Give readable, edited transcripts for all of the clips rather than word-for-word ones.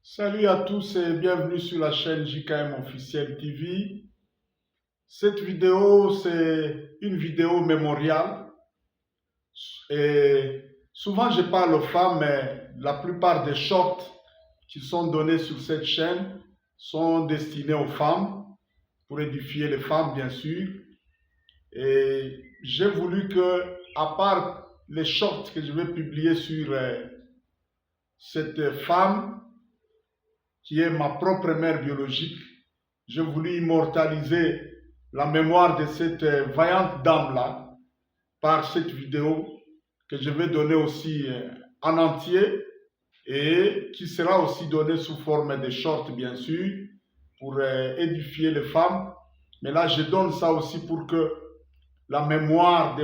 Salut à tous et bienvenue sur la chaîne JKM Officiel TV. Cette vidéo, c'est une vidéo mémoriale et souvent je parle aux femmes, mais la plupart des shorts qui sont donnés sur cette chaîne sont destinés aux femmes, pour édifier les femmes bien sûr. Et j'ai voulu que, à part les shorts que je vais publier sur cette femme, qui est ma propre mère biologique, j'ai voulu immortaliser la mémoire de cette vaillante dame-là par cette vidéo que je vais donner aussi en entier et qui sera aussi donnée sous forme de short, bien sûr, pour édifier les femmes. Mais là, je donne ça aussi pour que la mémoire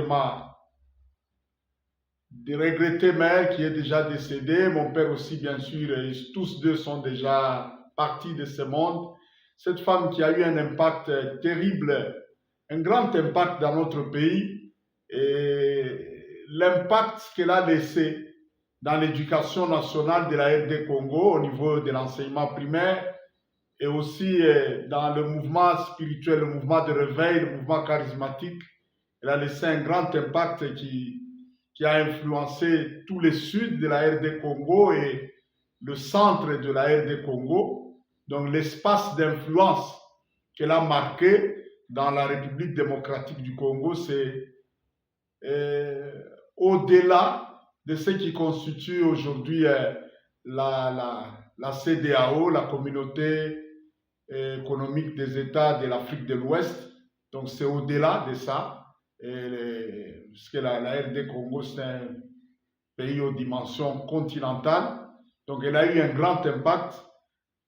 de regrettée mère qui est déjà décédée, mon père aussi, bien sûr, et tous deux sont déjà partis de ce monde. Cette femme qui a eu un impact terrible, un grand impact dans notre pays, et l'impact qu'elle a laissé dans l'éducation nationale de la RD Congo au niveau de l'enseignement primaire et aussi dans le mouvement spirituel, le mouvement de réveil, le mouvement charismatique. Elle a laissé un grand impact qui a influencé tous les suds de la RD Congo et le centre de la RD Congo. Donc l'espace d'influence qu'elle a marqué dans la République démocratique du Congo, c'est au-delà de ce qui constitue aujourd'hui la CEDEAO, la communauté économique des États de l'Afrique de l'Ouest. Donc c'est au-delà de ça. Puisque la RD Congo, c'est un pays aux dimensions continentales. Donc elle a eu un grand impact.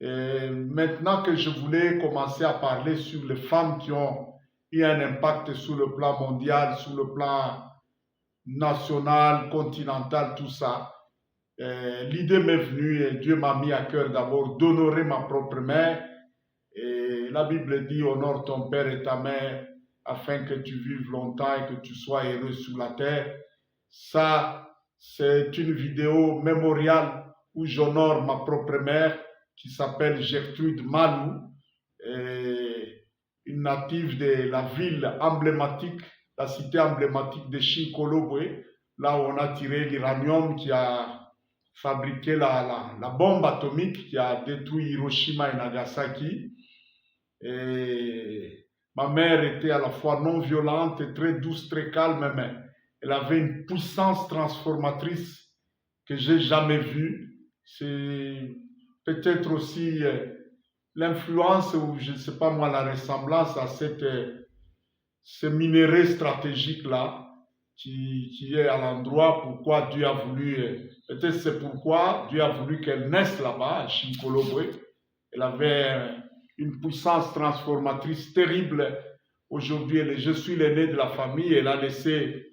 Et maintenant que je voulais commencer à parler sur les femmes qui ont eu un impact sur le plan mondial, sur le plan national, continental, tout ça, l'idée m'est venue et Dieu m'a mis à cœur d'abord d'honorer ma propre mère. Et la Bible dit: honore ton père et ta mère afin que tu vives longtemps et que tu sois heureux sur la terre. Ça, c'est une vidéo mémoriale où j'honore ma propre mère qui s'appelle Gertrude Malou, une native de la ville emblématique, la cité emblématique de Chinkolobwe, là où on a tiré l'uranium qui a fabriqué la bombe atomique qui a détruit Hiroshima et Nagasaki. Et ma mère était à la fois non violente et très douce, très calme, mais elle avait une puissance transformatrice que j'ai jamais vue. C'est peut-être aussi l'influence ou je ne sais pas moi la ressemblance à ce minerai stratégique-là qui est à l'endroit pourquoi Dieu a voulu, peut-être c'est pourquoi Dieu a voulu qu'elle naisse là-bas, à Chinkolobwe. Elle avait une puissance transformatrice terrible. Aujourd'hui, je suis l'aîné de la famille. Elle a laissé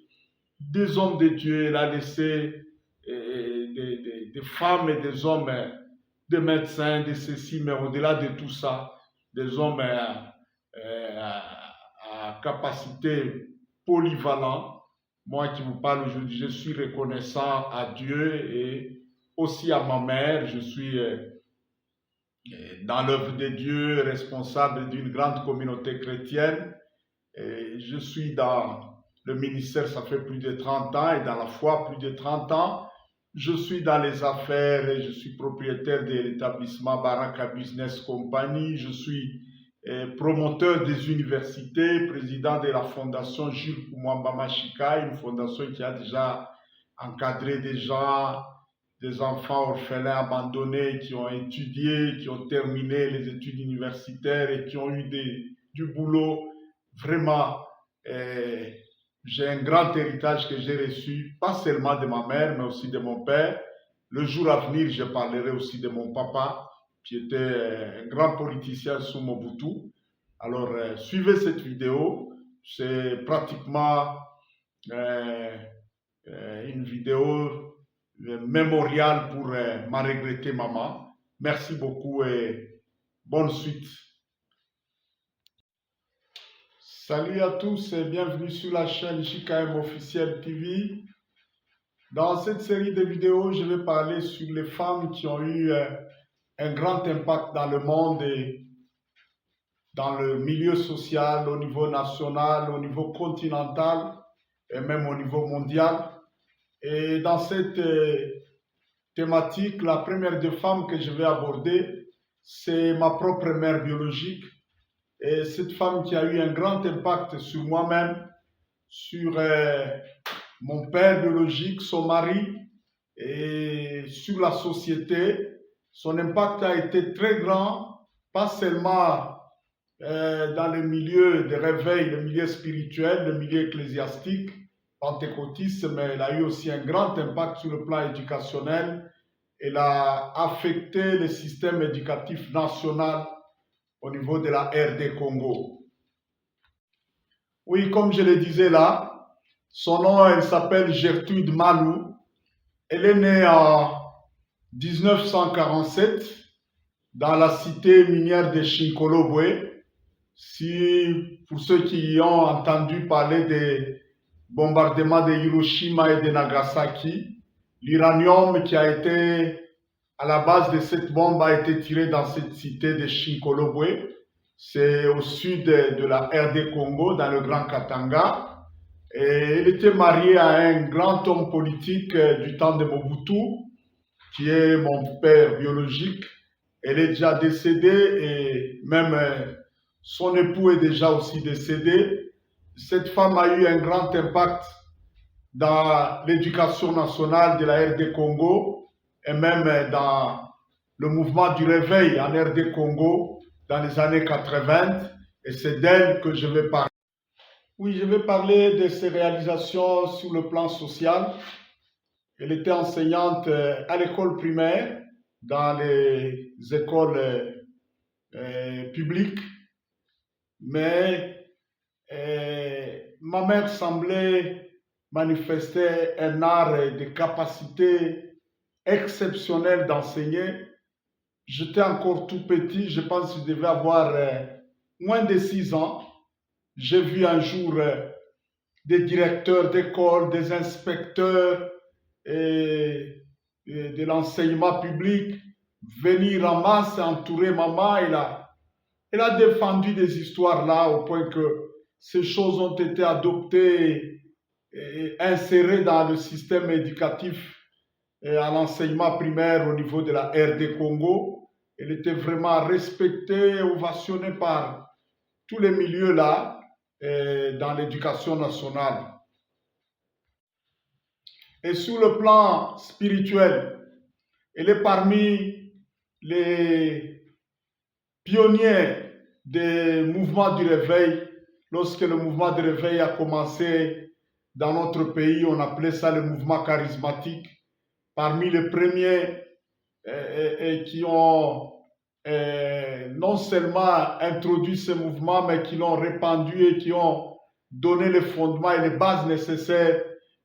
des hommes de Dieu, elle a laissé des femmes et des hommes, des médecins, de ceci, mais au-delà de tout ça, des hommes à capacité polyvalente. Moi qui vous parle aujourd'hui, je suis reconnaissant à Dieu et aussi à ma mère. Je suis dans l'œuvre de Dieu, responsable d'une grande communauté chrétienne. Et je suis dans le ministère, ça fait plus de 30 ans, et dans la foi, plus de 30 ans. Je suis dans les affaires et je suis propriétaire de l'établissement Baraka Business Company. Je suis promoteur des universités, président de la fondation Jules Koumwamba Machika, une fondation qui a déjà encadré des enfants orphelins abandonnés qui ont étudié, qui ont terminé les études universitaires et qui ont eu du boulot. Vraiment, j'ai un grand héritage que j'ai reçu, pas seulement de ma mère, mais aussi de mon père. Le jour à venir, je parlerai aussi de mon papa, qui était un grand politicien sous Mobutu. Alors, suivez cette vidéo. C'est pratiquement une vidéo mémoriale pour ma regrettée maman. Merci beaucoup et bonne suite. Salut à tous et bienvenue sur la chaîne JKM Officiel TV. Dans cette série de vidéos, je vais parler sur les femmes qui ont eu un grand impact dans le monde et dans le milieu social, au niveau national, au niveau continental et même au niveau mondial. Et dans cette thématique, la première des femmes que je vais aborder, c'est ma propre mère biologique. Et cette femme qui a eu un grand impact sur moi-même, sur mon père biologique, son mari, et sur la société. Son impact a été très grand, pas seulement dans le milieu de réveil, le milieu spirituel, le milieu ecclésiastique, pentecôtiste, mais elle a eu aussi un grand impact sur le plan éducationnel. Elle a affecté le système éducatif national au niveau de la RD Congo. Oui, comme je le disais là, son nom, elle s'appelle Gertrude Malou. Elle est née en 1947 dans la cité minière de Chinkolobwe. Si, pour ceux qui ont entendu parler des bombardements de Hiroshima et de Nagasaki, l'uranium qui a été à la base de cette bombe a été tiré dans cette cité de Chinkolobwe. C'est au sud de la RD Congo, dans le Grand Katanga. Et elle était mariée à un grand homme politique du temps de Mobutu, qui est mon père biologique. Elle est déjà décédée et même son époux est déjà aussi décédé. Cette femme a eu un grand impact dans l'éducation nationale de la RD Congo et même dans le mouvement du réveil en RD Congo dans les années 80. Et c'est d'elle que je vais parler. Oui, je vais parler de ses réalisations sur le plan social. Elle était enseignante à l'école primaire, dans les écoles publiques, mais ma mère semblait manifester un art de capacité exceptionnelle d'enseigner. J'étais encore tout petit, je pense que je devais avoir moins de 6 ans. J'ai vu un jour des directeurs d'école, des inspecteurs et de l'enseignement public venir en masse entourer maman. Elle a défendu des histoires là au point que ces choses ont été adoptées et insérées dans le système éducatif et à l'enseignement primaire au niveau de la RD Congo. Elle était vraiment respectée, ovationnée par tous les milieux là dans l'éducation nationale. Et sur le plan spirituel, elle est parmi les pionniers des mouvements du réveil. Lorsque le mouvement du réveil a commencé dans notre pays, on appelait ça le mouvement charismatique. Parmi les premiers qui ont non seulement introduit ce mouvement, mais qui l'ont répandu et qui ont donné les fondements et les bases nécessaires.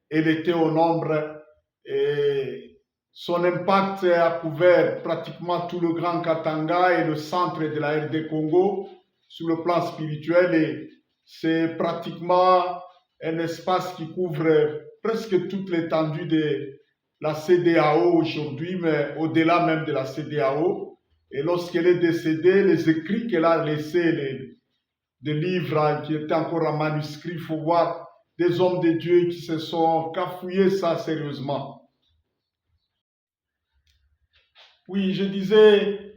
Elle était au nombre et son impact a couvert pratiquement tout le Grand Katanga et le centre de la RD Congo sur le plan spirituel, et c'est pratiquement un espace qui couvre presque toute l'étendue de la CEDEAO aujourd'hui, mais au-delà même de la CEDEAO. Et lorsqu'elle est décédée, les écrits qu'elle a laissés, des livres qui étaient encore en manuscrit, il faut voir des hommes de Dieu qui se sont cafouillés ça sérieusement. Oui, je disais,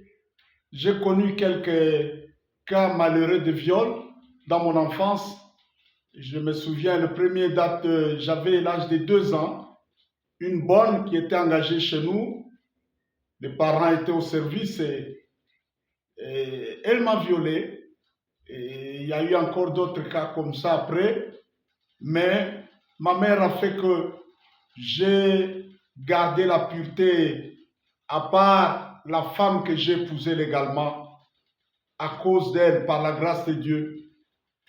j'ai connu quelques cas malheureux de viol dans mon enfance. Je me souviens, le premier date, j'avais l'âge de 2 ans, une bonne qui était engagée chez nous. Les parents étaient au service et elle m'a violé. Et il y a eu encore d'autres cas comme ça après. Mais ma mère a fait que j'ai gardé la pureté, à part la femme que j'ai épousée légalement, à cause d'elle, par la grâce de Dieu.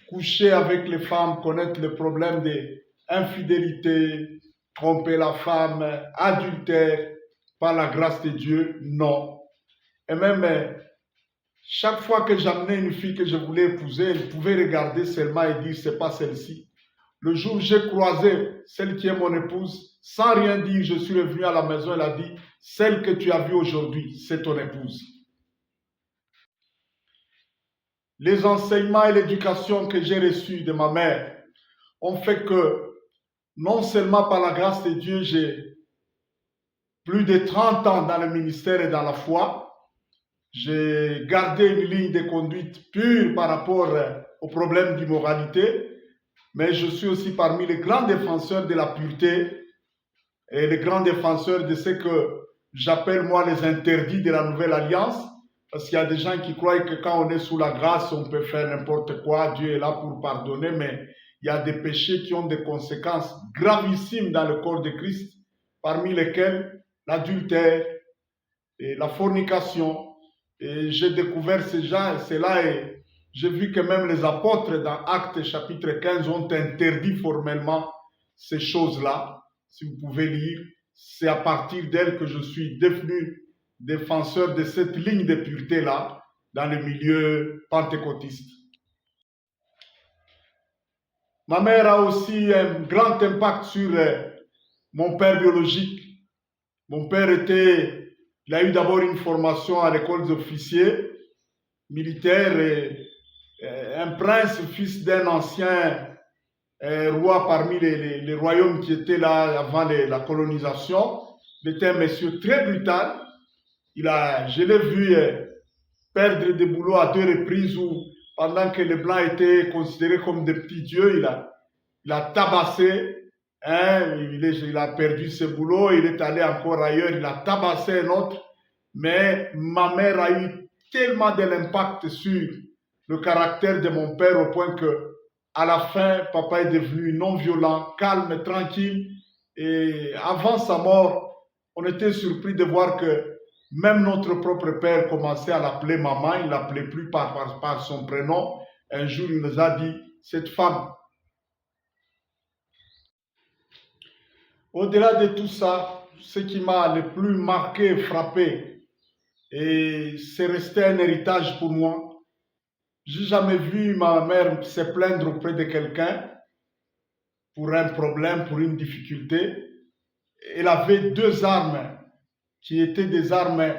Coucher avec les femmes, connaître le problème d'infidélité, tromper la femme, adultère, par la grâce de Dieu, non. Et même chaque fois que j'amenais une fille que je voulais épouser, elle pouvait regarder seulement et dire c'est pas celle-ci. Le jour où j'ai croisé celle qui est mon épouse, sans rien dire, je suis revenu à la maison, elle a dit celle que tu as vue aujourd'hui, c'est ton épouse. les enseignements et l'éducation que j'ai reçus de ma mère ont fait que, non seulement par la grâce de Dieu, j'ai plus de 30 ans dans le ministère et dans la foi, j'ai gardé une ligne de conduite pure par rapport aux problèmes d'immoralité, mais je suis aussi parmi les grands défenseurs de la pureté et les grands défenseurs de ce que j'appelle moi les interdits de la nouvelle alliance, parce qu'il y a des gens qui croient que quand on est sous la grâce, on peut faire n'importe quoi, Dieu est là pour pardonner, mais il y a des péchés qui ont des conséquences gravissimes dans le corps de Christ, parmi lesquels l'adultère et la fornication. Et j'ai découvert cela et j'ai vu que même les apôtres dans Actes chapitre 15 ont interdit formellement ces choses-là. Si vous pouvez lire, c'est à partir d'elles que je suis devenu défenseur de cette ligne de pureté-là dans le milieu pentecôtiste. Ma mère a aussi un grand impact sur mon père biologique. Mon père il a eu d'abord une formation à l'école des officiers militaires et un prince, fils d'un ancien roi parmi les royaumes qui étaient là avant la colonisation. Il était un monsieur très brutal. Je l'ai vu perdre des boulots à 2 reprises où, pendant que les Blancs étaient considérés comme des petits dieux, il a tabassé. Il a perdu ses boulots, il est allé encore ailleurs, il a tabassé un autre. Mais ma mère a eu tellement de l'impact sur le caractère de mon père au point que, à la fin, papa est devenu non violent, calme, tranquille. Et avant sa mort, on était surpris de voir que même notre propre père commençait à l'appeler maman, il ne l'appelait plus par son prénom. Un jour, il nous a dit, cette femme. Au-delà de tout ça, ce qui m'a le plus marqué, frappé, et c'est resté un héritage pour moi. J'ai jamais vu ma mère se plaindre auprès de quelqu'un pour un problème, pour une difficulté. Elle avait 2 armes qui étaient des armes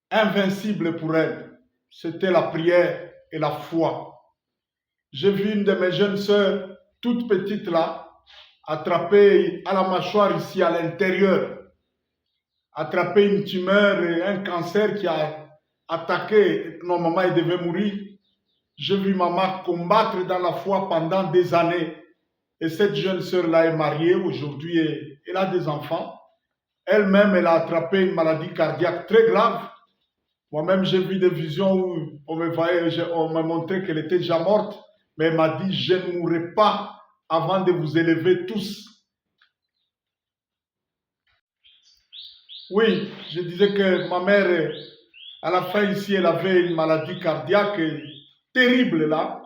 invincibles pour elle. C'était la prière et la foi. J'ai vu une de mes jeunes sœurs, toute petite là, attraper à la mâchoire ici à l'intérieur, attraper une tumeur et un cancer qui a attaqué. Normalement, elle devait mourir. J'ai vu maman combattre dans la foi pendant des années. Et cette jeune sœur-là est mariée aujourd'hui et elle a des enfants. Elle-même, elle a attrapé une maladie cardiaque très grave. Moi-même, j'ai vu des visions où on m'a montré qu'elle était déjà morte. Mais elle m'a dit, je ne mourrai pas avant de vous élever tous. Oui, je disais que ma mère, à la fin ici, elle avait une maladie cardiaque terrible là.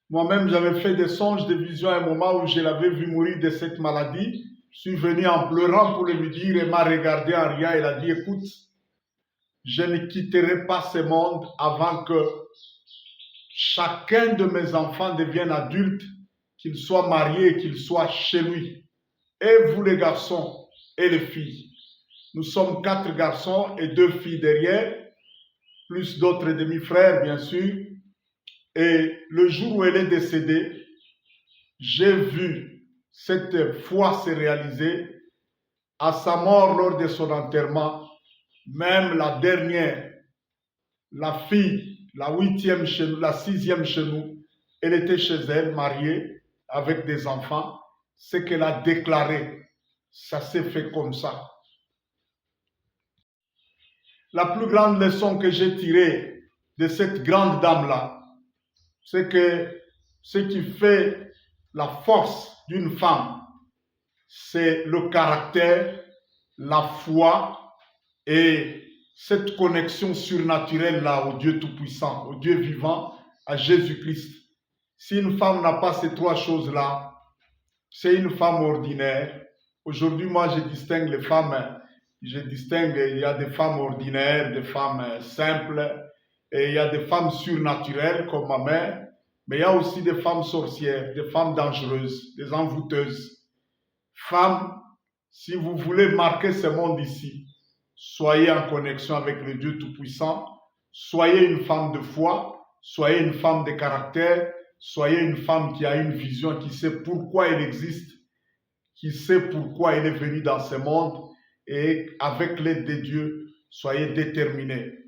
Moi-même, j'avais fait des songes, des visions à un moment où je l'avais vu mourir de cette maladie. Je suis venu en pleurant pour lui dire, elle m'a regardé en riant, elle a dit, écoute, je ne quitterai pas ce monde avant que chacun de mes enfants devienne adulte, qu'il soit marié et qu'il soit chez lui. Et vous les garçons et les filles. Nous sommes 4 garçons et 2 filles derrière, plus d'autres demi-frères bien sûr. Et le jour où elle est décédée, j'ai vu cette foi se réaliser. À sa mort, lors de son enterrement, même la dernière, la fille, la 8e chez nous, la 6e chez nous, elle était chez elle, mariée, avec des enfants. Ce qu'elle a déclaré, ça s'est fait comme ça. La plus grande leçon que j'ai tirée de cette grande dame-là, c'est que ce qui fait la force d'une femme, c'est le caractère, la foi et cette connexion surnaturelle-là au Dieu Tout-Puissant, au Dieu vivant, à Jésus-Christ. Si une femme n'a pas ces 3 choses-là, c'est une femme ordinaire. Aujourd'hui, moi, je distingue les femmes. Il y a des femmes ordinaires, des femmes simples, et il y a des femmes surnaturelles comme ma mère, mais il y a aussi des femmes sorcières, des femmes dangereuses, des envoûteuses. Femmes, si vous voulez marquer ce monde ici, soyez en connexion avec le Dieu Tout-Puissant, soyez une femme de foi, Soyez une femme de caractère, soyez une femme qui a une vision, qui sait pourquoi elle existe, qui sait pourquoi elle est venue dans ce monde et avec l'aide de Dieu, soyez déterminés.